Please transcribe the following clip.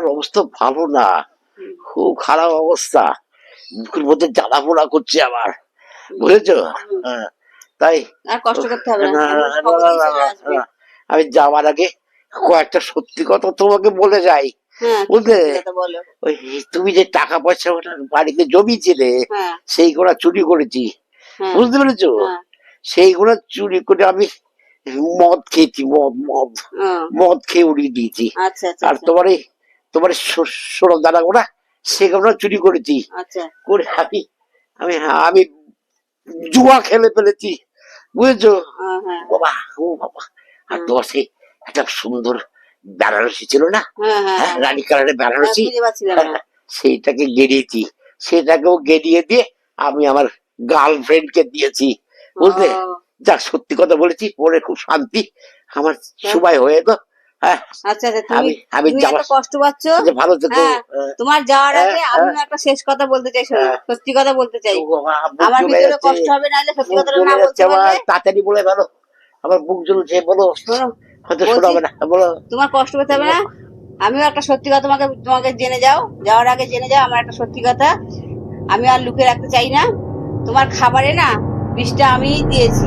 আমার অবস্থা ভালো না, খুব খারাপ অবস্থা। বুকের মধ্যে জ্বালা পোড়া করছে আমার, বুঝেছো? হ্যাঁ, তাই আর কষ্ট করতে হবে না, না, আমি না, খবর না, দিয়ে না, চলে না, আসবে। না। আমি যাওয়ার আগে কয়েকটা সত্যি কথা তোমাকে বলে যাই, হ্যাঁ, কি বুঝলে? সত্যি কথা বলো। ওই তুমি যে টাকা পয়সা ওটা বাড়িতে জমিয়েছিলে, হ্যাঁ, সেইগুলো চুরি করেছি, হ্যাঁ, বুঝতে পেরেছো? হ্যাঁ, সেইগুলো চুরি করে আমি মদ খেয়েছি, মদ মদ হ্যাঁ। মদ খেয়ে উড়িয়ে দিয়েছি। আচ্ছা, আচ্ছা, আর আচ্ছা, তোমার সোনা দানা ওরা সেগুলো চুরি করেছি, আচ্ছা। করে আমি আমি আমি জুয়া খেলে ফেলেছি, বুঝেছো? হ্যাঁ, হ্যাঁ, বাবা, ও বাবা। আর হ্যাঁ, তোমার সেই একটা সুন্দর বেনারসি ছিল না, হ্যাঁ, হ্যাঁ, হ্যাঁ, হ্যাঁ, রানী কালারের হ্যাঁ, বেনারসি, খুঁজে পাচ্ছিলাম না। সেইটাকে গেড়িয়েছি, সেটাকেও গেড়িয়ে দিয়ে আমি আমার গার্লফ্রেন্ডকে দিয়েছি, বুঝলে? ও, যা সত্যি কথা বলেছি, পরে খুব শান্তি আমার তা- সময় হয়ে তো। হ্যাঁ, আচ্ছা, আচ্ছা, তুমি আমি আমি তুমি এত যাওয়ার, কষ্ট পাচ্ছ। আচ্ছা, ভালো থেকো। হ্যাঁ, তোমার যাওয়ার হ্যাঁ, আগে হ্যাঁ, আমিও একটা শেষ কথা বলতে চাই, শোনো, হ্যাঁ। সত্যি কথা বলতে চাই। ও বাবা, বুক আমার জ্বলে ভিতরে যাচ্ছে, কষ্ট হবে, নাহলে সত্যি বুক কথাটা জ্বলে না যাচ্ছে বলতে আমার, পারলে। তাড়াতাড়ি বলে ফেলো, আমার বুক জ্বলছে, বলো। শোনো, হয়তো বলছি, শোনাবে না, বলো। তোমার কষ্ট পেতে হবে না। আমিও একটা সত্যি কথা তোমাকে তোমাকে জেনে যাও, যাওয়ার আগে জেনে যাও আমার একটা সত্যি কথা। আমি আর লুকিয়ে রাখতে চাই না। তোমার খাবারে না বিষটা আমিই দিয়েছি।